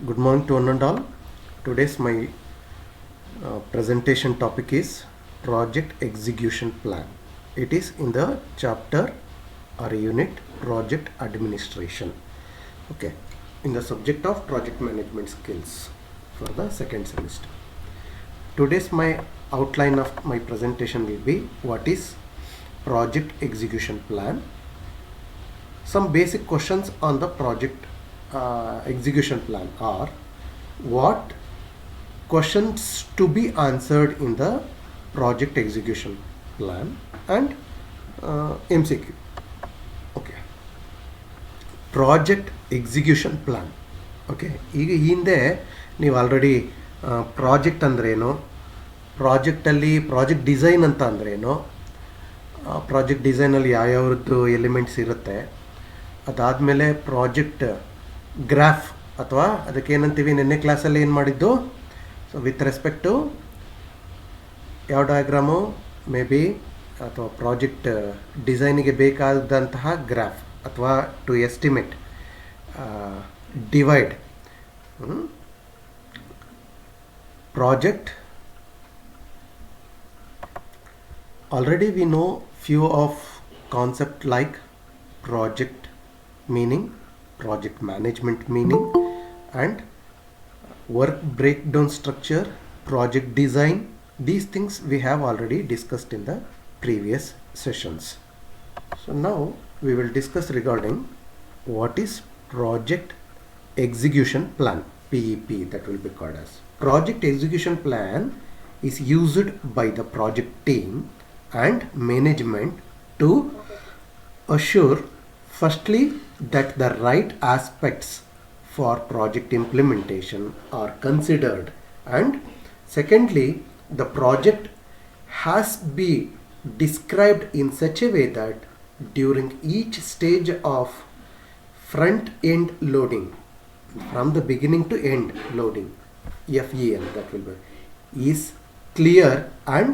Good morning to one and all. Today's my presentation topic is project execution plan. It is in the chapter or unit project administration. Okay, in the subject of project management skills for the second semester. Today's my outline of my presentation will be what is project execution plan. Some basic questions on the project execution plan are: what questions to be answered in the project execution plan, and MCQ. Okay, project execution plan. Okay, ಈಗ ಹಿಂದೆ ನೀವು already project ಅಂದ್ರೇನು, ಪ್ರಾಜೆಕ್ಟಲ್ಲಿ project design ಅಂತ ಅಂದ್ರೇನು, project ಡಿಸೈನಲ್ಲಿ ಯಾವ್ಯಾವ್ದು elements ಇರುತ್ತೆ, ಅದಾದಮೇಲೆ project graph ಅಥವಾ ಅದಕ್ಕೇನಂತೀವಿ ನಿನ್ನೆ ಕ್ಲಾಸಲ್ಲಿ ಏನು ಮಾಡಿದ್ದು, ಸೊ ವಿತ್ ರೆಸ್ಪೆಕ್ಟ್ ಟು ಯಾವ ಡಯಾಗ್ರಾಮು ಮೇ ಬಿ ಅಥವಾ ಪ್ರಾಜೆಕ್ಟ್ ಡಿಸೈನಿಗೆ ಬೇಕಾದಂತಹ ಗ್ರಾಫ್ ಅಥವಾ to estimate divide project. Already we know few of concept like project meaning, project management meaning, and work breakdown structure, project design. These things we have already discussed in the previous sessions. So now we will discuss regarding what is project execution plan, PEP, that will be called as. Project execution plan is used by the project team and management to assure firstly that the right aspects for project implementation are considered, and secondly the project has been described in such a way that during each stage of front end loading, from the beginning to end loading, FEL, that will be, is clear and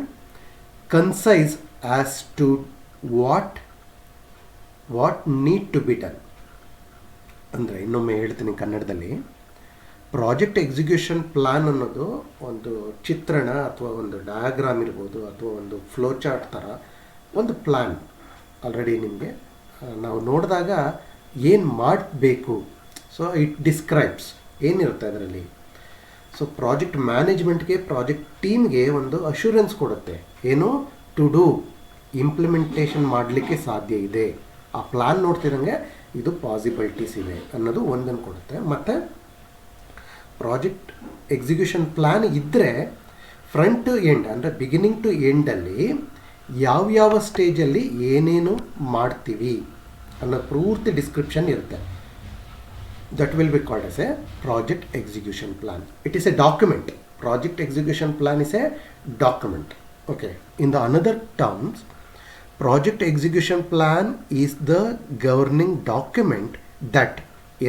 concise as to what need to be done. ಅಂದರೆ ಇನ್ನೊಮ್ಮೆ ಹೇಳ್ತೀನಿ ಕನ್ನಡದಲ್ಲಿ, project execution plan ಅನ್ನೋದು ಒಂದು ಚಿತ್ರಣ ಅಥವಾ ಒಂದು diagram ಇರ್ಬೋದು ಅಥವಾ ಒಂದು ಫ್ಲೋ ಚಾರ್ಟ್ ಥರ ಒಂದು ಪ್ಲ್ಯಾನ್. ಆಲ್ರೆಡಿ ನಿಮಗೆ ನಾವು ನೋಡಿದಾಗ ಏನು ಮಾಡಬೇಕು, ಸೊ ಇಟ್ ಡಿಸ್ಕ್ರೈಬ್ಸ್ ಏನಿರುತ್ತೆ ಅದರಲ್ಲಿ. ಸೊ ಪ್ರಾಜೆಕ್ಟ್ ಮ್ಯಾನೇಜ್ಮೆಂಟ್ಗೆ, ಪ್ರಾಜೆಕ್ಟ್ ಟೀಮ್ಗೆ ಒಂದು ಅಶ್ಯೂರೆನ್ಸ್ ಕೊಡುತ್ತೆ, ಏನು ಟು ಡೂ, ಇಂಪ್ಲಿಮೆಂಟೇಷನ್ ಮಾಡಲಿಕ್ಕೆ ಸಾಧ್ಯ ಇದೆ, ಆ ಪ್ಲ್ಯಾನ್ ನೋಡ್ತಿರಂಗೆ ಇದು ಪಾಸಿಬಿಲಿಟೀಸ್ ಇದೆ ಅನ್ನೋದು ಒಂದನ್ನು ಕೊಡುತ್ತೆ. ಮತ್ತು ಪ್ರಾಜೆಕ್ಟ್ ಎಕ್ಸಿಕ್ಯೂಷನ್ ಪ್ಲ್ಯಾನ್ ಇದ್ದರೆ ಫ್ರಂಟ್ ಟು ಎಂಡ್ ಅಂದರೆ ಬಿಗಿನಿಂಗ್ ಟು ಎಂಡಲ್ಲಿ ಯಾವ್ಯಾವ ಸ್ಟೇಜಲ್ಲಿ ಏನೇನು ಮಾಡ್ತೀವಿ ಅನ್ನೋ ಪೂರ್ತಿ ಡಿಸ್ಕ್ರಿಪ್ಷನ್ ಇರುತ್ತೆ. That will be called as a project execution plan. It is a document. Project execution plan is a document. Okay. In the another terms, project execution plan is the governing document that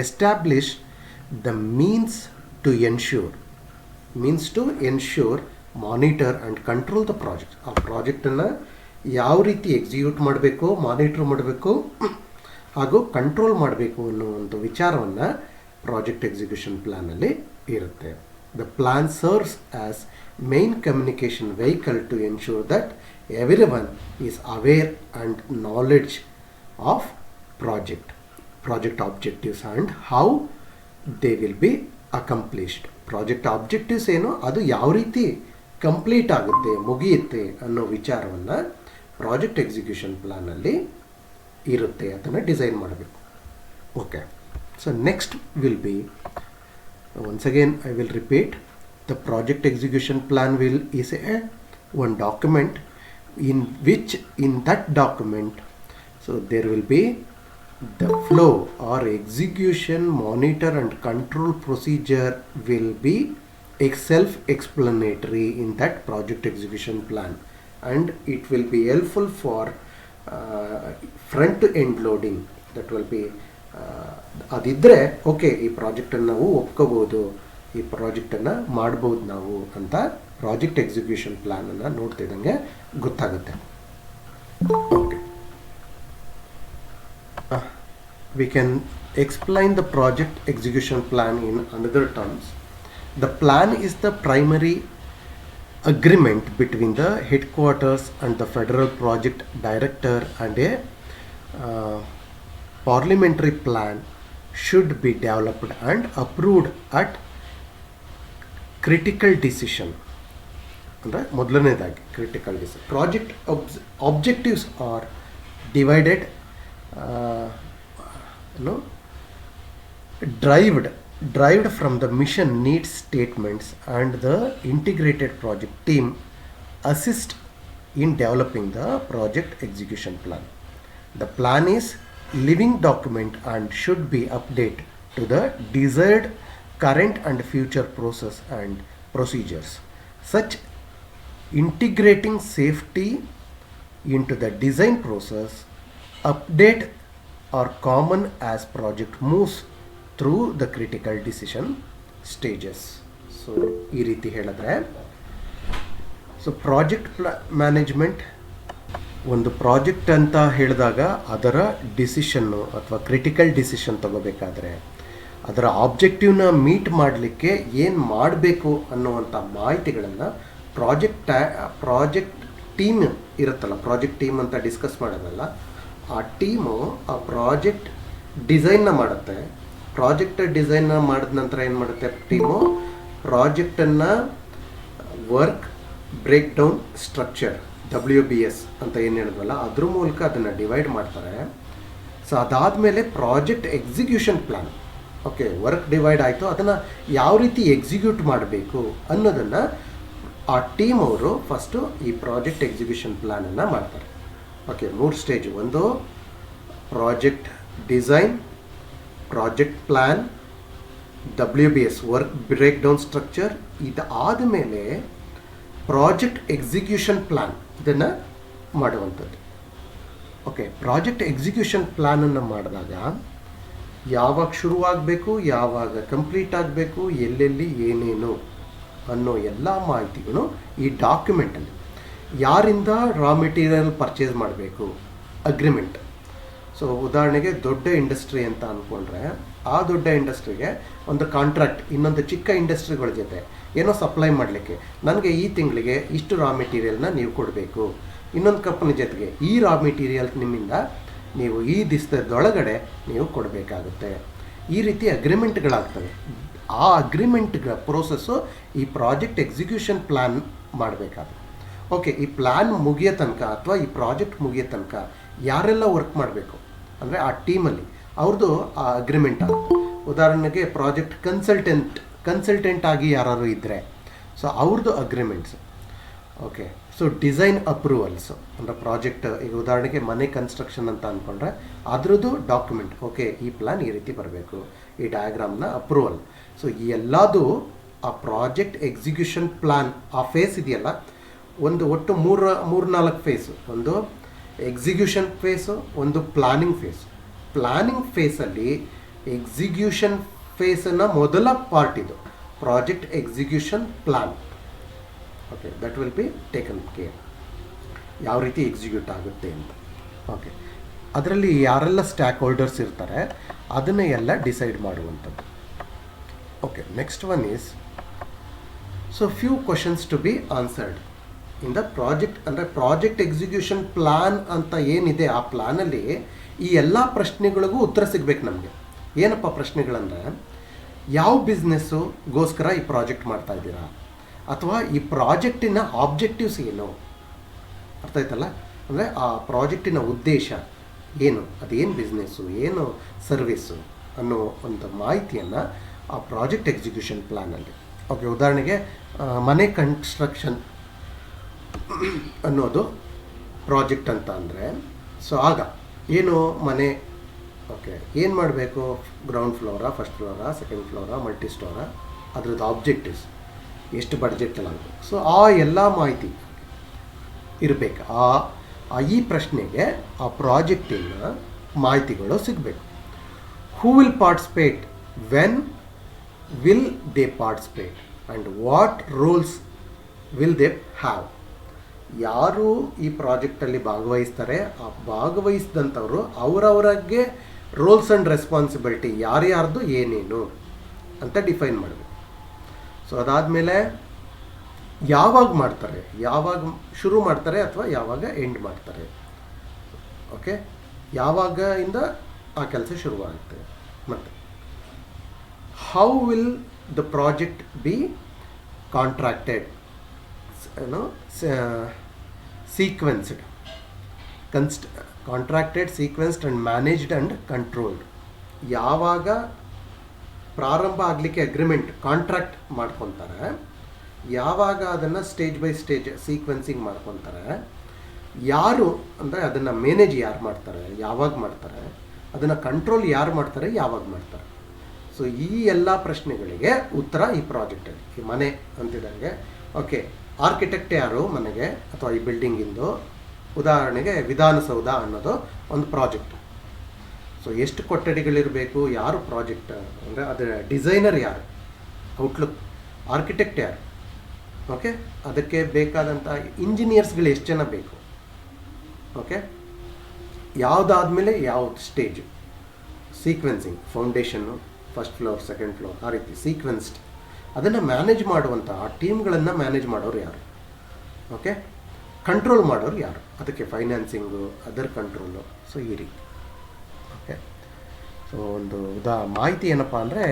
establish the means to ensure, monitor and control the project. ಆ ಪ್ರಾಜೆಕ್ಟನ್ನು ಯಾವ ರೀತಿ execute ಮಾಡಬೇಕು, monitor ಮಾಡಬೇಕು ಹಾಗೂ control ಮಾಡಬೇಕು ಅನ್ನೋ ಒಂದು ವಿಚಾರವನ್ನು ಪ್ರಾಜೆಕ್ಟ್ ಎಕ್ಸಿಕ್ಯೂಷನ್ ಪ್ಲ್ಯಾನಲ್ಲಿ ಇರುತ್ತೆ. The plan serves as main communication vehicle to ensure that everyone is aware and knowledge of project objectives and how they will be accomplished. Project objectives ಏನು, ಅದು ಯಾವ ರೀತಿ ಕಂಪ್ಲೀಟ್ ಆಗುತ್ತೆ, ಮುಗಿಯುತ್ತೆ ಅನ್ನೋ ವಿಚಾರವನ್ನು ಪ್ರಾಜೆಕ್ಟ್ ಎಕ್ಸಿಕ್ಯೂಷನ್ ಪ್ಲ್ಯಾನಲ್ಲಿ ಇರುತ್ತೆ, ಅದನ್ನು ಡಿಸೈನ್ ಮಾಡಬೇಕು. Okay, so next will be, once again I will repeat, the project execution plan is a one document in which in that document, so there will be the flow or execution, monitor and control procedure will be self-explanatory in that project execution plan, and it will be helpful for front to end loading. That will be, ಅದಿದ್ದರೆ okay, ಈ ಪ್ರಾಜೆಕ್ಟನ್ನು ನಾವು ಒಪ್ಕೋಬೋದು, ಈ ಪ್ರಾಜೆಕ್ಟನ್ನು ಮಾಡ್ಬೋದು ನಾವು ಅಂತ project execution ಪ್ಲ್ಯಾನನ್ನು ನೋಡ್ತಿದ್ದಂಗೆ ಗೊತ್ತಾಗುತ್ತೆ. Okay, we can explain the project execution plan in another terms. The plan is the primary agreement between the headquarters and the federal project director, and a parliamentary plan should be developed and approved at critical decision. ಅಂದರೆ ಮೊದಲನೇದಾಗಿ critical decision. Project objectives are divided derived from the mission needs statements, and the integrated project team assist in developing the project execution plan. The plan is living document and should be updated to the desired current and future process and procedures. Such integrating safety into the design process update are common as project moves through the critical decision stages. So ಈ ರೀತಿ ಹೇಳಿದ್ರೆ, so project management ಒಂದು project ಅಂತ ಹೇಳಿದಾಗ ಅದರ decision ಅಥವಾ critical decision ತಗೋಬೇಕಾದ್ರೆ ಅದರ ಆಬ್ಜೆಕ್ಟಿವ್ನ ಮೀಟ್ ಮಾಡಲಿಕ್ಕೆ ಏನು ಮಾಡಬೇಕು ಅನ್ನುವಂಥ ಮಾಹಿತಿಗಳನ್ನು ಪ್ರಾಜೆಕ್ಟ್ ಟೀಮ್ ಇರುತ್ತಲ್ಲ, ಪ್ರಾಜೆಕ್ಟ್ ಟೀಮ್ ಅಂತ ಡಿಸ್ಕಸ್ ಮಾಡೋದಲ್ಲ, ಆ ಟೀಮು ಆ ಪ್ರಾಜೆಕ್ಟ್ ಡಿಸೈನ್ನ ಮಾಡುತ್ತೆ. ಪ್ರಾಜೆಕ್ಟ್ ಡಿಸೈನ್ನ ಮಾಡಿದ ನಂತರ ಏನು ಮಾಡುತ್ತೆ ಟೀಮು, ಪ್ರಾಜೆಕ್ಟನ್ನು work breakdown structure WBS ಅಂತ ಏನು ಹೇಳಿದ್ವಲ್ಲ ಅದ್ರ ಮೂಲಕ ಅದನ್ನು ಡಿವೈಡ್ ಮಾಡ್ತಾರೆ. ಸೊ ಅದಾದಮೇಲೆ project execution plan, okay work divide ಆಯಿತು, ಅದನ್ನು ಯಾವ ರೀತಿ ಎಕ್ಸಿಕ್ಯೂಟ್ ಮಾಡಬೇಕು ಅನ್ನೋದನ್ನು ಆ ಟೀಮ್ ಅವರು ಫಸ್ಟು ಈ ಪ್ರಾಜೆಕ್ಟ್ ಎಕ್ಸಿಕ್ಯೂಷನ್ ಪ್ಲ್ಯಾನನ್ನು ಮಾಡ್ತಾರೆ. Okay, 3 stage. ಒಂದು project design, project plan, WBS work breakdown structure. ಇದಾದ ಮೇಲೆ ಪ್ರಾಜೆಕ್ಟ್ ಎಕ್ಸಿಕ್ಯೂಷನ್ ಪ್ಲ್ಯಾನ್ ಇದನ್ನು ಮಾಡುವಂಥದ್ದು. ಓಕೆ, ಪ್ರಾಜೆಕ್ಟ್ ಎಕ್ಸಿಕ್ಯೂಷನ್ ಪ್ಲ್ಯಾನನ್ನು ಮಾಡಿದಾಗ ಯಾವಾಗ ಶುರುವಾಗಬೇಕು, ಯಾವಾಗ ಕಂಪ್ಲೀಟ್ ಆಗಬೇಕು, ಎಲ್ಲೆಲ್ಲಿ ಏನೇನು ಅನ್ನೋ ಎಲ್ಲ ಮಾಹಿತಿಗಳು ಈ ಡಾಕ್ಯುಮೆಂಟಲ್ಲಿ. ಯಾರಿಂದ ರಾ ಮೆಟೀರಿಯಲ್ ಪರ್ಚೇಸ್ ಮಾಡಬೇಕು, ಅಗ್ರಿಮೆಂಟ್. ಸೊ ಉದಾಹರಣೆಗೆ ದೊಡ್ಡ ಇಂಡಸ್ಟ್ರಿ ಅಂತ ಅಂದ್ಕೊಂಡ್ರೆ ಆ ದೊಡ್ಡ ಇಂಡಸ್ಟ್ರಿಗೆ ಒಂದು ಕಾಂಟ್ರಾಕ್ಟ್ ಇನ್ನೊಂದು ಚಿಕ್ಕ ಇಂಡಸ್ಟ್ರಿಗಳ ಜೊತೆ ಏನೋ ಸಪ್ಲೈ ಮಾಡಲಿಕ್ಕೆ, ನನಗೆ ಈ ತಿಂಗಳಿಗೆ ಇಷ್ಟು ರಾ ಮೆಟೀರಿಯಲ್ನ ನೀವು ಕೊಡಬೇಕು, ಇನ್ನೊಂದು ಕಂಪನಿ ಜೊತೆಗೆ ಈ ರಾ ಮೆಟೀರಿಯಲ್ ನಿಮ್ಮಿಂದ ನೀವು ಈ ದಿವಸದೊಳಗಡೆ ನೀವು ಕೊಡಬೇಕಾಗುತ್ತೆ. ಈ ರೀತಿ ಅಗ್ರಿಮೆಂಟ್ಗಳಾಗ್ತವೆ. ಆ ಅಗ್ರಿಮೆಂಟ್ಗಳ ಪ್ರೋಸೆಸ್ಸು ಈ ಪ್ರಾಜೆಕ್ಟ್ ಎಕ್ಸಿಕ್ಯೂಷನ್ ಪ್ಲ್ಯಾನ್ ಮಾಡಬೇಕಾದ್ರೆ. ಓಕೆ, ಈ ಪ್ಲ್ಯಾನ್ ಮುಗಿಯೋ ತನಕ ಅಥವಾ ಈ ಪ್ರಾಜೆಕ್ಟ್ ಮುಗಿಯೋ ತನಕ ಯಾರೆಲ್ಲ ವರ್ಕ್ ಮಾಡಬೇಕು ಅಂದರೆ ಆ ಟೀಮಲ್ಲಿ ಅವ್ರದ್ದು ಆ ಅಗ್ರಿಮೆಂಟ್ ಆಗುತ್ತೆ. ಉದಾಹರಣೆಗೆ ಪ್ರಾಜೆಕ್ಟ್ ಕನ್ಸಲ್ಟೆಂಟ್ ಆಗಿ ಯಾರು ಇದ್ದರೆ ಸೊ ಅವ್ರದ್ದು ಅಗ್ರಿಮೆಂಟ್ಸ್. ಓಕೆ, ಸೊ ಡಿಸೈನ್ ಅಪ್ರೂವಲ್ಸು ಅಂದರೆ ಪ್ರಾಜೆಕ್ಟ್, ಈಗ ಉದಾಹರಣೆಗೆ ಮನೆ ಕನ್ಸ್ಟ್ರಕ್ಷನ್ ಅಂತ ಅಂದ್ಕೊಂಡ್ರೆ ಅದರದ್ದು ಡಾಕ್ಯುಮೆಂಟ್. ಓಕೆ, ಈ ಪ್ಲ್ಯಾನ್ ಈ ರೀತಿ ಬರಬೇಕು, ಈ ಡಯಾಗ್ರಾಮ್ನ ಅಪ್ರೂವಲ್. ಸೊ ಈ ಎಲ್ಲದು ಆ ಪ್ರಾಜೆಕ್ಟ್ ಎಕ್ಸಿಕ್ಯೂಷನ್ ಪ್ಲ್ಯಾನ್ ಆ ಫೇಸ್ ಇದೆಯಲ್ಲ, ಒಂದು ಒಟ್ಟು 3-4 ಫೇಸು. ಒಂದು ಎಕ್ಸಿಕ್ಯೂಷನ್ ಫೇಸು, ಒಂದು ಪ್ಲ್ಯಾನಿಂಗ್ ಫೇಸ್. ಪ್ಲ್ಯಾನಿಂಗ್ ಫೇಸಲ್ಲಿ ಎಕ್ಸಿಕ್ಯೂಷನ್ ಫೇಸನ್ನು ಮೊದಲ ಪಾರ್ಟ್ ಇದು project execution plan. Okay, that will be taken care ಯಾವ ರೀತಿ ಎಕ್ಸಿಕ್ಯೂಟ್ ಆಗುತ್ತೆ ಅಂತ. ಓಕೆ, ಅದರಲ್ಲಿ ಯಾರೆಲ್ಲ ಸ್ಟ್ಯಾಕ್ ಹೋಲ್ಡರ್ಸ್ ಇರ್ತಾರೆ ಅದನ್ನೇ ಎಲ್ಲ ಡಿಸೈಡ್ ಮಾಡುವಂಥದ್ದು. Okay, next one is so few questions to be answered in the project. ಅಂದರೆ ಪ್ರಾಜೆಕ್ಟ್ ಎಕ್ಸಿಕ್ಯೂಷನ್ ಪ್ಲ್ಯಾನ್ ಅಂತ ಏನಿದೆ ಆ ಪ್ಲ್ಯಾನಲ್ಲಿ ಈ ಎಲ್ಲ ಪ್ರಶ್ನೆಗಳಿಗೂ ಉತ್ತರ ಸಿಗಬೇಕು ನಮಗೆ. ಏನಪ್ಪ ಪ್ರಶ್ನೆಗಳಂದರೆ, ಯಾವ ಬಿಸ್ನೆಸ್ಸುಗೋಸ್ಕರ ಈ ಪ್ರಾಜೆಕ್ಟ್ ಮಾಡ್ತಾ ಇದ್ದೀರಾ, ಅಥವಾ ಈ ಪ್ರಾಜೆಕ್ಟಿನ ಆಬ್ಜೆಕ್ಟಿವ್ಸ್ ಏನು, ಅರ್ಥ ಆಯ್ತಲ್ಲ? ಅಂದರೆ ಆ ಪ್ರಾಜೆಕ್ಟಿನ ಉದ್ದೇಶ ಏನು, ಅದೇನು ಬಿಸ್ನೆಸ್ಸು, ಏನು ಸರ್ವಿಸ್ಸು ಅನ್ನೋ ಒಂದು ಮಾಹಿತಿಯನ್ನು ಆ ಪ್ರಾಜೆಕ್ಟ್ ಎಕ್ಸಿಕ್ಯೂಷನ್ ಪ್ಲ್ಯಾನಲ್ಲಿ. ಓಕೆ, ಉದಾಹರಣೆಗೆ ಮನೆ ಕನ್ಸ್ಟ್ರಕ್ಷನ್ ಅನ್ನೋದು ಪ್ರಾಜೆಕ್ಟ್ ಅಂತ ಅಂದರೆ, ಸೊ ಆಗ ಏನು ಮನೆ, ಓಕೆ ಏನು ಮಾಡಬೇಕು, ಗ್ರೌಂಡ್ ಫ್ಲೋರಾ, ಫಸ್ಟ್ ಫ್ಲೋರಾ, ಸೆಕೆಂಡ್ ಫ್ಲೋರಾ, ಮಲ್ಟಿ ಸ್ಟೋರಾ, ಅದ್ರದ್ದು ಆಬ್ಜೆಕ್ಟಿವ್ಸ್, ಎಷ್ಟು ಬಡ್ಜೆಟಲ್ಲಿ ಆಗಬೇಕು. ಸೊ ಆ ಎಲ್ಲ ಮಾಹಿತಿ ಇರಬೇಕು. ಈ ಪ್ರಶ್ನೆಗೆ ಆ ಪ್ರಾಜೆಕ್ಟಿನ ಮಾಹಿತಿಗಳು ಸಿಗಬೇಕು. Who will participate, when will they participate, and what roles will they have. ಯಾರು ಈ ಪ್ರಾಜೆಕ್ಟಲ್ಲಿ ಭಾಗವಹಿಸ್ತಾರೆ ಆ ಭಾಗವಹಿಸಿದಂಥವರು ಅವರವರಿಗೆ ರೋಲ್ಸ್ ಆ್ಯಂಡ್ ರೆಸ್ಪಾನ್ಸಿಬಿಲಿಟಿ ಯಾರ್ಯಾರ್ದು ಏನೇನು ಅಂತ ಡಿಫೈನ್ ಮಾಡಬೇಕು. ಸೊ ಅದಾದಮೇಲೆ ಯಾವಾಗ ಮಾಡ್ತಾರೆ, ಯಾವಾಗ ಶುರು ಮಾಡ್ತಾರೆ ಅಥವಾ ಯಾವಾಗ ಎಂಡ್ ಮಾಡ್ತಾರೆ, ಓಕೆ, ಯಾವಾಗ ಇಂದ ಆ ಕೆಲಸ ಶುರುವಾಗುತ್ತೆ. ಮತ್ತು how will the project be contracted, sequenced, contracted, sequenced and managed and controlled. ಯಾವಾಗ ಪ್ರಾರಂಭ ಆಗಲಿಕ್ಕೆ ಅಗ್ರಿಮೆಂಟ್ ಕಾಂಟ್ರಾಕ್ಟ್ ಮಾಡ್ಕೊತಾರೆ, ಯಾವಾಗ ಅದನ್ನು ಸ್ಟೇಜ್ ಬೈ ಸ್ಟೇಜ್ ಸೀಕ್ವೆನ್ಸಿಂಗ್ ಮಾಡ್ಕೊತಾರೆ, ಯಾರು ಅಂದರೆ ಅದನ್ನು ಮ್ಯಾನೇಜ್ ಯಾರು ಮಾಡ್ತಾರೆ, ಯಾವಾಗ ಮಾಡ್ತಾರೆ, ಅದನ್ನು ಕಂಟ್ರೋಲ್ ಯಾರು ಮಾಡ್ತಾರೆ, ಯಾವಾಗ ಮಾಡ್ತಾರೆ. ಸೊ ಈ ಎಲ್ಲ ಪ್ರಶ್ನೆಗಳಿಗೆ ಉತ್ತರ ಈ ಪ್ರಾಜೆಕ್ಟಲ್ಲಿ. ಈ ಮನೆ ಅಂತಿದ್ದಂಗೆ ಓಕೆ, ಆರ್ಕಿಟೆಕ್ಟ್ ಯಾರು ಮನೆಗೆ ಅಥವಾ ಈ ಬಿಲ್ಡಿಂಗಿಂದು, ಉದಾಹರಣೆಗೆ ವಿಧಾನಸೌಧ ಅನ್ನೋದು ಒಂದು ಪ್ರಾಜೆಕ್ಟ್. ಸೊ ಎಷ್ಟು ಕೊಠಡಿಗಳಿರಬೇಕು, ಯಾರು ಪ್ರಾಜೆಕ್ಟ್ ಅಂದರೆ ಅದರ ಡಿಸೈನರ್ ಯಾರು, ಔಟ್ಲುಕ್, ಆರ್ಕಿಟೆಕ್ಟ್ ಯಾರು, ಓಕೆ, ಅದಕ್ಕೆ ಬೇಕಾದಂಥ ಇಂಜಿನಿಯರ್ಸ್ಗಳು ಎಷ್ಟು ಜನ ಬೇಕು, ಓಕೆ, ಯಾವುದಾದ್ಮೇಲೆ ಯಾವ್ದು stage, sequencing, foundation, first floor, second floor, ಆ ರೀತಿ ಸೀಕ್ವೆನ್ಸ್ಡ್. ಅದನ್ನು ಮ್ಯಾನೇಜ್ ಮಾಡುವಂಥ ಆ ಟೀಮ್ಗಳನ್ನು ಮ್ಯಾನೇಜ್ ಮಾಡೋರು ಯಾರು, ಓಕೆ, ಕಂಟ್ರೋಲ್ ಮಾಡೋರು ಯಾರು, ಅದಕ್ಕೆ ಫೈನಾನ್ಸಿಂಗು, ಅದರ್ ಕಂಟ್ರೋಲು. ಸೊ ಈ ರೀತಿ ಓಕೆ. ಸೊ ಒಂದು ಮಾಹಿತಿ ಏನಪ್ಪ ಅಂದರೆ,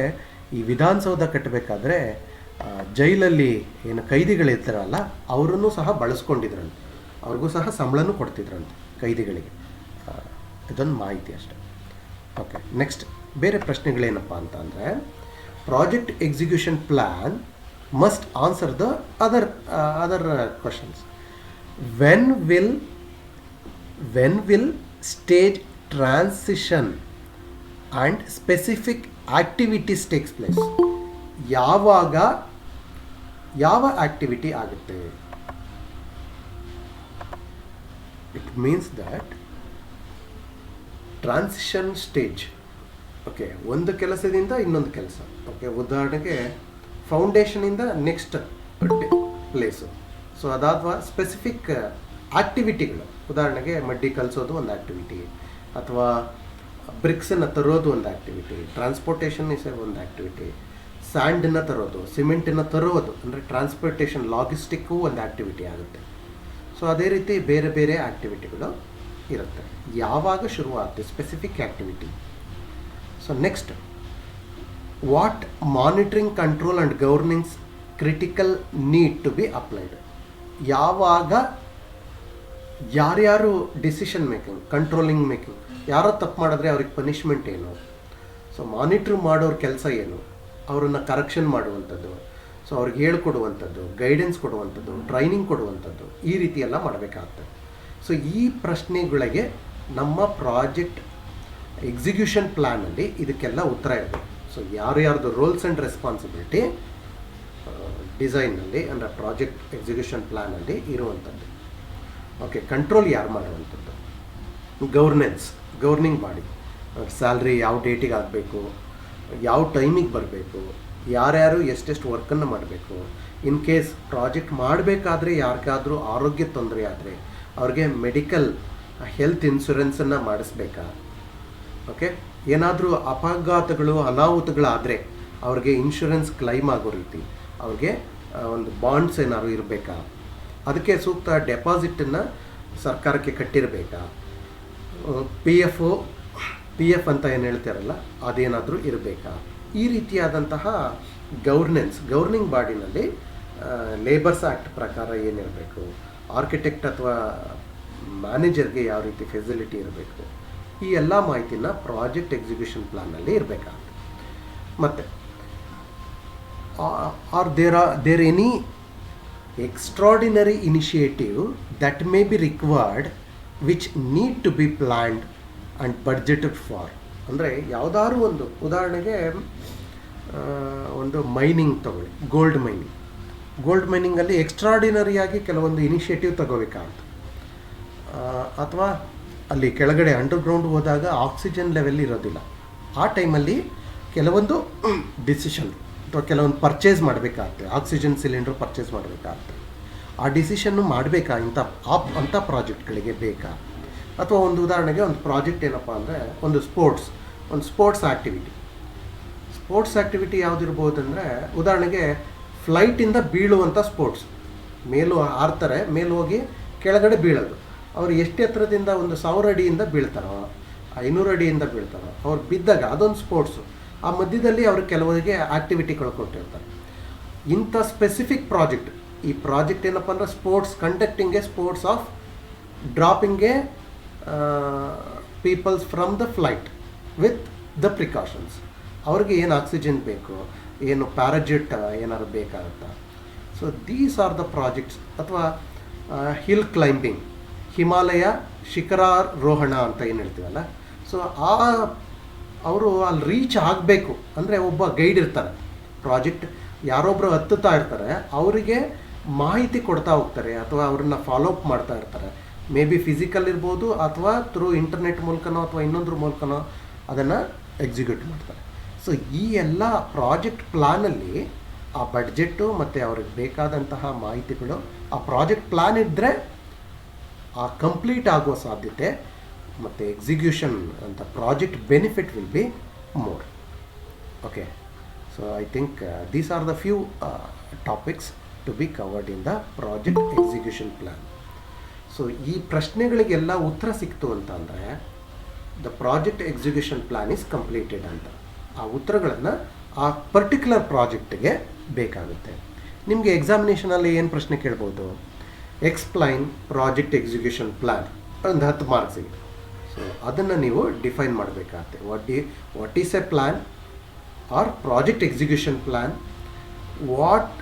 ಈ ವಿಧಾನಸೌಧ ಕಟ್ಟಬೇಕಾದ್ರೆ ಜೈಲಲ್ಲಿ ಏನು ಕೈದಿಗಳಿರ್ತಾರಲ್ಲ ಅವರನ್ನು ಸಹ ಬಳಸ್ಕೊಂಡಿದ್ರಂತೆ, ಅವ್ರಿಗೂ ಸಹ ಸಂಬಳನೂ ಕೊಡ್ತಿದ್ರಂತೆ ಕೈದಿಗಳಿಗೆ. ಇದೊಂದು ಮಾಹಿತಿ ಅಷ್ಟೆ. ಓಕೆ, ನೆಕ್ಸ್ಟ್ ಬೇರೆ ಪ್ರಶ್ನೆಗಳೇನಪ್ಪ ಅಂತ ಅಂದರೆ, project execution plan must answer the other questions. When will stage transition and specific activities takes place. ಯಾವಾಗ ಯಾವ ಆಕ್ಟಿವಿಟಿ ಆಗುತ್ತೆ. It means that transition stage, okay, ಒಂದು ಕೆಲಸದಿಂದ ಇನ್ನೊಂದು ಕೆಲಸ. ಓಕೆ, ಉದಾಹರಣೆಗೆ ಫೌಂಡೇಶನಿಂದ ನೆಕ್ಸ್ಟ್ ಪ್ಲೇಸು. ಸೊ ಅದಾದ ಸ್ಪೆಸಿಫಿಕ್ ಆಕ್ಟಿವಿಟಿಗಳು, ಉದಾಹರಣೆಗೆ ಮಡ್ಡಿ ಕಲಿಸೋದು ಒಂದು ಆ್ಯಕ್ಟಿವಿಟಿ, ಅಥವಾ ಬ್ರಿಕ್ಸನ್ನು ತರೋದು ಒಂದು ಆ್ಯಕ್ಟಿವಿಟಿ, ಟ್ರಾನ್ಸ್ಪೋರ್ಟೇಷನ್ ಇಸ್ ಒಂದು ಆ್ಯಕ್ಟಿವಿಟಿ, ಸ್ಯಾಂಡನ್ನು ತರೋದು, ಸಿಮೆಂಟನ್ನು ತರೋದು ಅಂದರೆ ಟ್ರಾನ್ಸ್ಪೋರ್ಟೇಷನ್, ಲಾಜಿಸ್ಟಿಕ್ಕು ಒಂದು ಆ್ಯಕ್ಟಿವಿಟಿ ಆಗುತ್ತೆ. ಸೊ ಅದೇ ರೀತಿ ಬೇರೆ ಬೇರೆ ಆ್ಯಕ್ಟಿವಿಟಿಗಳು ಇರುತ್ತೆ. ಯಾವಾಗ ಶುರುವಾಗುತ್ತೆ specific activity. So next, what monitoring, control and governance critical need to be applied. ಯಾವಾಗ ಯಾರ್ಯಾರು ಡಿಸಿಷನ್ ಮೇಕಿಂಗ್, ಕಂಟ್ರೋಲಿಂಗ್ ಮೇಕಿಂಗ್, ಯಾರೋ ತಪ್ಪು ಮಾಡಿದ್ರೆ ಅವ್ರಿಗೆ ಪನಿಷ್ಮೆಂಟ್ ಏನು, ಸೊ ಮಾನಿಟ್ರ್ ಮಾಡೋರ ಕೆಲಸ ಏನು, ಅವರನ್ನು ಕರೆಕ್ಷನ್ ಮಾಡುವಂಥದ್ದು, ಸೊ ಅವ್ರಿಗೆ ಹೇಳ್ಕೊಡುವಂಥದ್ದು, ಗೈಡೆನ್ಸ್ ಕೊಡುವಂಥದ್ದು, ಟ್ರೈನಿಂಗ್ ಕೊಡುವಂಥದ್ದು, ಈ ರೀತಿ ಎಲ್ಲ ಮಾಡಬೇಕಾಗ್ತದೆ. ಸೊ ಈ ಪ್ರಶ್ನೆಗಳಿಗೆ ನಮ್ಮ ಪ್ರಾಜೆಕ್ಟ್ ಎಕ್ಸಿಕ್ಯೂಷನ್ ಪ್ಲ್ಯಾನಲ್ಲಿ ಇದಕ್ಕೆಲ್ಲ ಉತ್ತರ ಇರಬೇಕು. ಸೊ ಯಾರ್ಯಾರ್ದು ರೋಲ್ಸ್ ಆ್ಯಂಡ್ ರೆಸ್ಪಾನ್ಸಿಬಿಲಿಟಿ ಡಿಸೈನಲ್ಲಿ ಅಂದರೆ ಪ್ರಾಜೆಕ್ಟ್ ಎಕ್ಸಿಕ್ಯೂಷನ್ ಪ್ಲ್ಯಾನಲ್ಲಿ ಇರುವಂಥದ್ದು. ಓಕೆ, ಕಂಟ್ರೋಲ್ ಯಾರು ಮಾಡುವಂಥದ್ದು, ಗವರ್ನಿಂಗ್ ಬಾಡಿ, ಸ್ಯಾಲ್ರಿ ಯಾವ ಡೇಟಿಗೆ ಆಗಬೇಕು, ಯಾವ ಟೈಮಿಗೆ ಬರಬೇಕು, ಯಾರ್ಯಾರು ಎಷ್ಟೆಷ್ಟು ವರ್ಕನ್ನು ಮಾಡಬೇಕು, ಇನ್ ಕೇಸ್ ಪ್ರಾಜೆಕ್ಟ್ ಮಾಡಬೇಕಾದ್ರೆ ಯಾರಿಗಾದರೂ ಆರೋಗ್ಯ ತೊಂದರೆ ಆದರೆ ಅವ್ರಿಗೆ ಮೆಡಿಕಲ್ ಹೆಲ್ತ್ ಇನ್ಶೂರೆನ್ಸನ್ನು ಮಾಡಿಸ್ಬೇಕಾ, ಓಕೆ, ಏನಾದರೂ ಅಪಘಾತಗಳು ಅನಾಹುತಗಳಾದರೆ ಅವ್ರಿಗೆ ಇನ್ಶೂರೆನ್ಸ್ ಕ್ಲೈಮ್ ಆಗೋ ರೀತಿ ಅವ್ರಿಗೆ ಒಂದು ಬಾಂಡ್ಸ್ ಏನಾದ್ರು ಇರಬೇಕಾ, ಅದಕ್ಕೆ ಸೂಕ್ತ ಡೆಪಾಸಿಟನ್ನು ಸರ್ಕಾರಕ್ಕೆ ಕಟ್ಟಿರಬೇಕಾ, ಪಿ ಎಫ್ ಅಂತ ಏನು ಹೇಳ್ತಾರಲ್ಲ ಅದೇನಾದರೂ ಇರಬೇಕಾ, ಈ ರೀತಿಯಾದಂತಹ ಗವರ್ನಿಂಗ್ ಬಾಡಿನಲ್ಲಿ ಲೇಬರ್ಸ್ ಆ್ಯಕ್ಟ್ ಪ್ರಕಾರ ಏನಿರಬೇಕು, ಆರ್ಕಿಟೆಕ್ಟ್ ಅಥವಾ ಮ್ಯಾನೇಜರ್ಗೆ ಯಾವ ರೀತಿ ಫೆಸಿಲಿಟಿ ಇರಬೇಕು, ಈ ಎಲ್ಲ ಮಾಹಿತಿನ ಪ್ರಾಜೆಕ್ಟ್ ಎಕ್ಸಿಕ್ಯೂಷನ್ ಪ್ಲ್ಯಾನಲ್ಲಿ ಇರಬೇಕಾಗುತ್ತೆ. ಮತ್ತು are there any extraordinary initiative that may be required which need to be planned and budgeted for. ಅಂದರೆ ಯಾವುದಾದ್ರು ಒಂದು ಉದಾಹರಣೆಗೆ ಒಂದು ಮೈನಿಂಗ್ ತಗೊಳ್ಳಿ, ಗೋಲ್ಡ್ ಮೈನಿಂಗಲ್ಲಿ ಎಕ್ಸ್ಟ್ರಾರ್ಡಿನರಿಯಾಗಿ ಕೆಲವೊಂದು ಇನಿಷಿಯೇಟಿವ್ ತಗೋಬೇಕಾಗುತ್ತೆ. ಅಥವಾ ಅಲ್ಲಿ ಕೆಳಗಡೆ ಅಂಡರ್ಗ್ರೌಂಡ್ ಹೋದಾಗ ಆಕ್ಸಿಜನ್ ಲೆವೆಲ್ ಇರೋದಿಲ್ಲ, ಆ ಟೈಮಲ್ಲಿ ಕೆಲವೊಂದು ಡಿಸಿಷನ್ ಅಥವಾ ಕೆಲವೊಂದು ಪರ್ಚೇಸ್ ಮಾಡಬೇಕಾಗ್ತದೆ, ಆಕ್ಸಿಜನ್ ಸಿಲಿಂಡ್ರ್ ಪರ್ಚೇಸ್ ಮಾಡಬೇಕಾಗ್ತದೆ. ಆ ಡಿಸಿಷನ್ನು ಮಾಡಬೇಕಾ ಅಂಥ ಪ್ರಾಜೆಕ್ಟ್ಗಳಿಗೆ ಬೇಕಾ. ಅಥವಾ ಒಂದು ಉದಾಹರಣೆಗೆ ಒಂದು ಪ್ರಾಜೆಕ್ಟ್ ಏನಪ್ಪ ಅಂದರೆ ಒಂದು ಸ್ಪೋರ್ಟ್ಸ್ ಒಂದು ಸ್ಪೋರ್ಟ್ಸ್ ಆ್ಯಕ್ಟಿವಿಟಿ ಯಾವುದಿರ್ಬೋದು ಅಂದರೆ, ಉದಾಹರಣೆಗೆ ಫ್ಲೈಟಿಂದ ಬೀಳುವಂಥ ಸ್ಪೋರ್ಟ್ಸ್. ಮೇಲೂ ಆಡ್ತಾರೆ, ಮೇಲೂ ಹೋಗಿ ಕೆಳಗಡೆ ಬೀಳೋದು. ಅವ್ರು ಎಷ್ಟು ಎತ್ತರದಿಂದ, 1000 ಅಡಿಯಿಂದ ಬೀಳ್ತಾರೋ, 500 ಅಡಿಯಿಂದ ಬೀಳ್ತಾರೋ, ಅವ್ರು ಬಿದ್ದಾಗ ಅದೊಂದು ಸ್ಪೋರ್ಟ್ಸು. ಆ ಮಧ್ಯದಲ್ಲಿ ಅವರು ಕೆಲವರಿಗೆ ಆ್ಯಕ್ಟಿವಿಟಿಗಳು ಕೊಟ್ಟಿರ್ತಾರೆ. ಇಂಥ ಸ್ಪೆಸಿಫಿಕ್ ಪ್ರಾಜೆಕ್ಟ್, ಈ ಪ್ರಾಜೆಕ್ಟ್ ಏನಪ್ಪ ಅಂದರೆ conducting a sports of dropping a peoples from the flight with the precautions. ಅವ್ರಿಗೆ ಏನು ಆಕ್ಸಿಜನ್ ಬೇಕು, ಏನು ಪ್ಯಾರಾಜೆಟ್ ಏನಾದ್ರು ಬೇಕಾಗುತ್ತಾ. So these are the projects. ಅಥವಾ ಹಿಲ್ ಕ್ಲೈಂಬಿಂಗ್, ಹಿಮಾಲಯ ಶಿಖರಾರೋಹಣ ಅಂತ ಏನು ಹೇಳ್ತೀವಲ್ಲ, ಸೊ ಅವರು ಅಲ್ಲಿ ರೀಚ್ ಆಗಬೇಕು ಅಂದರೆ ಒಬ್ಬ ಗೈಡ್ ಇರ್ತಾರೆ. ಪ್ರಾಜೆಕ್ಟ್ ಯಾರೊಬ್ಬರು ಹತ್ತುತ್ತಾ ಇರ್ತಾರೆ, ಅವರಿಗೆ ಮಾಹಿತಿ ಕೊಡ್ತಾ ಹೋಗ್ತಾರೆ ಅಥವಾ ಅವ್ರನ್ನ ಫಾಲೋಅಪ್ ಮಾಡ್ತಾ ಇರ್ತಾರೆ. ಮೇ ಬಿ ಫಿಸಿಕಲ್ ಇರ್ಬೋದು, ಅಥವಾ ಥ್ರೂ ಇಂಟರ್ನೆಟ್ ಮೂಲಕನೋ ಅಥವಾ ಇನ್ನೊಂದ್ರ ಮೂಲಕನೋ ಅದನ್ನು ಎಕ್ಸಿಕ್ಯೂಟ್ ಮಾಡ್ತಾರೆ. ಸೊ ಈ ಎಲ್ಲ ಪ್ರಾಜೆಕ್ಟ್ ಪ್ಲ್ಯಾನಲ್ಲಿ ಆ ಬಡ್ಜೆಟ್ಟು ಮತ್ತು ಅವ್ರಿಗೆ ಬೇಕಾದಂತಹ ಮಾಹಿತಿಗಳು, ಆ ಪ್ರಾಜೆಕ್ಟ್ ಪ್ಲ್ಯಾನ್ ಇದ್ದರೆ ಆ ಕಂಪ್ಲೀಟ್ ಆಗುವ ಸಾಧ್ಯತೆ ಮತ್ತು ಎಕ್ಸಿಕ್ಯೂಷನ್ ಅಂತ project benefit will be more. Okay, so I think these are the few topics to be covered in the project execution plan. So ಈ ಪ್ರಶ್ನೆಗಳಿಗೆಲ್ಲ ಉತ್ತರ ಸಿಕ್ತು ಅಂತ ಅಂದರೆ the project execution plan is completed ಅಂತ. ಆ ಉತ್ತರಗಳನ್ನು ಆ ಪರ್ಟಿಕ್ಯುಲರ್ ಪ್ರಾಜೆಕ್ಟ್ಗೆ ಬೇಕಾಗುತ್ತೆ. ನಿಮಗೆ ಎಕ್ಸಾಮಿನೇಷನಲ್ಲಿ ಏನು ಪ್ರಶ್ನೆ ಕೇಳ್ಬೋದು? ಎಕ್ಸ್ಪ್ಲೈನ್ ಪ್ರಾಜೆಕ್ಟ್ ಎಕ್ಸಿಕ್ಯೂಷನ್ ಪ್ಲ್ಯಾನ್, ಒಂದು 10 ಮಾರ್ಕ್ಸಿಗೆ. ಸೊ ಅದನ್ನು ನೀವು ಡಿಫೈನ್ ಮಾಡಬೇಕಾಗತ್ತೆ. What is a plan or project execution plan, what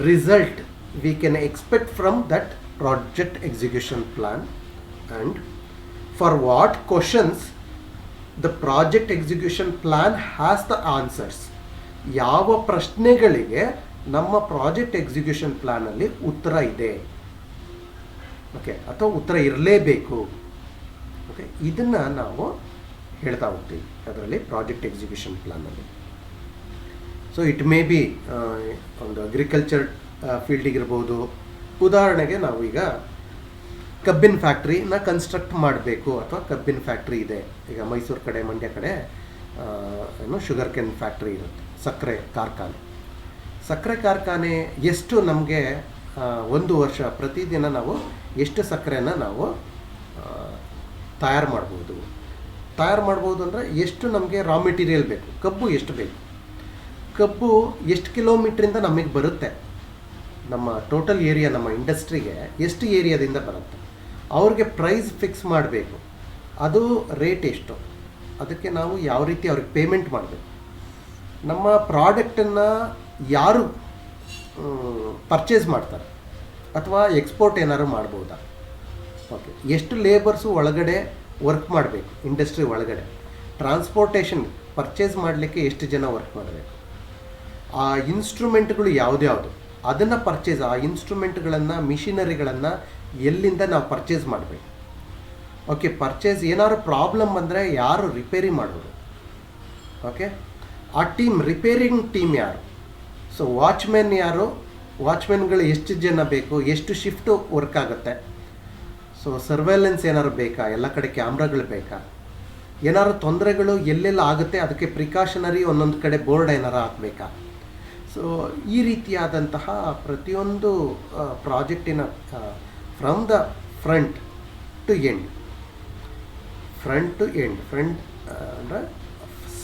result we can expect from that project execution plan, and for what questions the project execution plan has the answers. ಯಾವ ಪ್ರಶ್ನೆಗಳಿಗೆ ನಮ್ಮ project execution ಪ್ಲ್ಯಾನಲ್ಲಿ ಉತ್ತರ ಇದೆ, okay, ಅಥವಾ ಉತ್ತರ ಇರಲೇಬೇಕು. Okay, ಇದನ್ನು ನಾವು ಹೇಳ್ತಾ ಹೋಗ್ತೀವಿ ಅದರಲ್ಲಿ ಪ್ರಾಜೆಕ್ಟ್ ಎಕ್ಸಿಕ್ಯೂಷನ್ ಪ್ಲ್ಯಾನಲ್ಲಿ. ಸೊ ಇಟ್ ಮೇ ಬಿ ಒಂದು ಅಗ್ರಿಕಲ್ಚರ್ ಫೀಲ್ಡಿಗಿರ್ಬೋದು. ಉದಾಹರಣೆಗೆ ನಾವು ಈಗ ಕಬ್ಬಿನ ಫ್ಯಾಕ್ಟ್ರಿನ ಕನ್ಸ್ಟ್ರಕ್ಟ್ ಮಾಡಬೇಕು, ಅಥವಾ ಕಬ್ಬಿನ ಫ್ಯಾಕ್ಟ್ರಿ ಇದೆ. ಈಗ ಮೈಸೂರು ಕಡೆ, ಮಂಡ್ಯ ಕಡೆ ಶುಗರ್ ಕೇನ್ ಫ್ಯಾಕ್ಟ್ರಿ ಇರುತ್ತೆ, ಸಕ್ಕರೆ ಕಾರ್ಖಾನೆ ಎಷ್ಟು ನಮಗೆ ಒಂದು ವರ್ಷ ಪ್ರತಿದಿನ ನಾವು ಎಷ್ಟು ಸಕ್ಕರೆನ ನಾವು ತಯಾರು ಮಾಡ್ಬೋದು ಅಂದರೆ ಎಷ್ಟು ನಮಗೆ ರಾ ಮೆಟೀರಿಯಲ್ ಬೇಕು, ಕಬ್ಬು ಎಷ್ಟು ಬೇಕು, ಕಬ್ಬು ಎಷ್ಟು ಕಿಲೋಮೀಟ್ರಿಂದ ನಮಗೆ ಬರುತ್ತೆ, ನಮ್ಮ ಟೋಟಲ್ ಏರಿಯಾ, ನಮ್ಮ ಇಂಡಸ್ಟ್ರಿಗೆ ಎಷ್ಟು ಏರಿಯಾದಿಂದ ಬರುತ್ತೆ, ಅವ್ರಿಗೆ ಪ್ರೈಸ್ ಫಿಕ್ಸ್ ಮಾಡಬೇಕು, ಅದು ರೇಟ್ ಎಷ್ಟು, ಅದಕ್ಕೆ ನಾವು ಯಾವ ರೀತಿ ಅವ್ರಿಗೆ ಪೇಮೆಂಟ್ ಮಾಡಬೇಕು, ನಮ್ಮ ಪ್ರಾಡಕ್ಟನ್ನು ಯಾರು ಪರ್ಚೇಸ್ ಮಾಡ್ತಾರೆ ಅಥವಾ ಎಕ್ಸ್ಪೋರ್ಟ್ ಏನಾದ್ರು ಮಾಡ್ಬೋದಾ, ಓಕೆ, ಎಷ್ಟು ಲೇಬರ್ಸು ಒಳಗಡೆ ವರ್ಕ್ ಮಾಡಬೇಕು ಇಂಡಸ್ಟ್ರಿ ಒಳಗಡೆ, ಟ್ರಾನ್ಸ್ಪೋರ್ಟೇಷನ್ ಪರ್ಚೇಸ್ ಮಾಡಲಿಕ್ಕೆ ಎಷ್ಟು ಜನ ವರ್ಕ್ ಮಾಡಬೇಕು, ಆ ಇನ್ಸ್ಟ್ರೂಮೆಂಟ್ಗಳು ಯಾವುದ್ಯಾವುದು ಅದನ್ನು ಪರ್ಚೇಸ್, ಆ ಇನ್ಸ್ಟ್ರೂಮೆಂಟ್ಗಳನ್ನು ಮಿಷಿನರಿಗಳನ್ನು ಎಲ್ಲಿಂದ ನಾವು ಪರ್ಚೇಸ್ ಮಾಡಬೇಕು, ಓಕೆ, ಪರ್ಚೇಸ್ ಏನಾದ್ರು ಪ್ರಾಬ್ಲಮ್ ಬಂದರೆ ಯಾರು ರಿಪೇರಿ ಮಾಡೋದು, ಓಕೆ, ಆ ಟೀಮ್, ರಿಪೇರಿಂಗ್ ಟೀಮ್ ಯಾರು, ಸೊ ವಾಚ್ಮೆನ್ ಯಾರು, ವಾಚ್ಮೆನ್ಗಳು ಎಷ್ಟು ಜನ ಬೇಕು, ಎಷ್ಟು ಶಿಫ್ಟು ವರ್ಕ್ ಆಗುತ್ತೆ, ಸೊ ಸರ್ವೇಲೆನ್ಸ್ ಏನಾದ್ರು ಬೇಕಾ, ಎಲ್ಲ ಕಡೆ ಕ್ಯಾಮ್ರಾಗಳು ಬೇಕಾ, ಏನಾದ್ರು ತೊಂದರೆಗಳು ಎಲ್ಲೆಲ್ಲ ಆಗುತ್ತೆ ಅದಕ್ಕೆ ಪ್ರಿಕಾಷನರಿ ಒಂದೊಂದು ಕಡೆ ಬೋರ್ಡ್ ಏನಾರು ಹಾಕಬೇಕಾ. ಸೊ ಈ ರೀತಿಯಾದಂತಹ ಪ್ರತಿಯೊಂದು ಪ್ರಾಜೆಕ್ಟಿನ from the front to end ಅಂದರೆ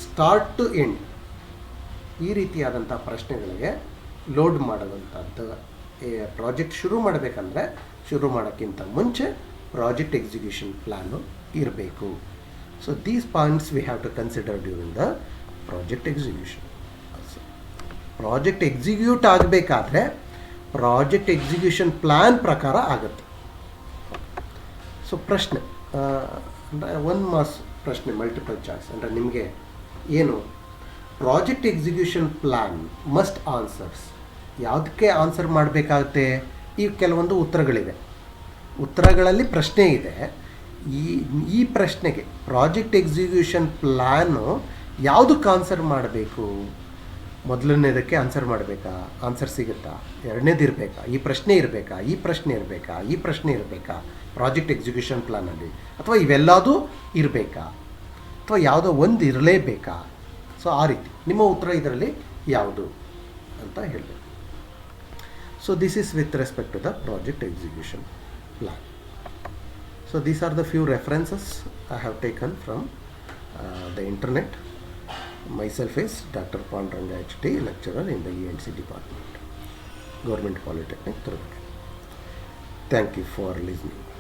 ಸ್ಟಾರ್ಟ್ ಟು ಎಂಡ್, ಈ ರೀತಿಯಾದಂಥ ಪ್ರಶ್ನೆಗಳಿಗೆ ಲೋಡ್ ಮಾಡುವಂಥದ್ದು. ಪ್ರಾಜೆಕ್ಟ್ ಶುರು ಮಾಡಬೇಕಂದ್ರೆ ಶುರು ಮಾಡೋಕ್ಕಿಂತ ಮುಂಚೆ ಪ್ರಾಜೆಕ್ಟ್ ಎಕ್ಸಿಕ್ಯೂಷನ್ ಪ್ಲ್ಯಾನು ಇರಬೇಕು. So these points we have to consider during the project execution. Project execute ಆಗಬೇಕಾದ್ರೆ ಪ್ರಾಜೆಕ್ಟ್ ಎಕ್ಸಿಕ್ಯೂಷನ್ ಪ್ಲ್ಯಾನ್ ಪ್ರಕಾರ ಆಗುತ್ತೆ. ಸೊ ಪ್ರಶ್ನೆ ಅಂದರೆ 1 ಮಾರ್ಕ್ಸ್ ಪ್ರಶ್ನೆ, ಮಲ್ಟಿಪಲ್ ಚಾಯ್ಸ್. ಅಂದರೆ ನಿಮಗೆ ಏನು project execution plan must answers, ಯಾವುದಕ್ಕೆ ಆನ್ಸರ್ ಮಾಡಬೇಕಾಗುತ್ತೆ? ಈ ಕೆಲವೊಂದು ಉತ್ತರಗಳಿವೆ, ಉತ್ತರಗಳಲ್ಲಿ ಪ್ರಶ್ನೆ ಇದೆ. ಈ ಪ್ರಶ್ನೆಗೆ ಪ್ರಾಜೆಕ್ಟ್ ಎಕ್ಸಿಕ್ಯೂಷನ್ ಪ್ಲ್ಯಾನು ಯಾವುದಕ್ಕೆ ಆನ್ಸರ್ ಮಾಡಬೇಕು? ಮೊದಲನೇದಕ್ಕೆ ಆನ್ಸರ್ ಮಾಡಬೇಕಾ? ಆನ್ಸರ್ ಸಿಗುತ್ತಾ? ಎರಡನೇದು ಇರಬೇಕಾ? ಈ ಪ್ರಶ್ನೆ ಇರಬೇಕಾ ಪ್ರಾಜೆಕ್ಟ್ ಎಕ್ಸಿಕ್ಯೂಷನ್ ಪ್ಲ್ಯಾನಲ್ಲಿ, ಅಥವಾ ಇವೆಲ್ಲದೂ ಇರಬೇಕಾ? ಅಥವಾ ಯಾವುದೋ ಒಂದು ಇರಲೇಬೇಕಾ? ಸೊ ಆ ರೀತಿ ನಿಮ್ಮ ಉತ್ತರ ಇದರಲ್ಲಿ ಯಾವುದು ಅಂತ ಹೇಳಬೇಕು. So this is with respect to the project execution plan. So these are the few references I have taken from the internet. Myself is Dr. Panduranga HT, lecturer in the E&C department, Government Polytechnic, Tirupati. Thank you for listening.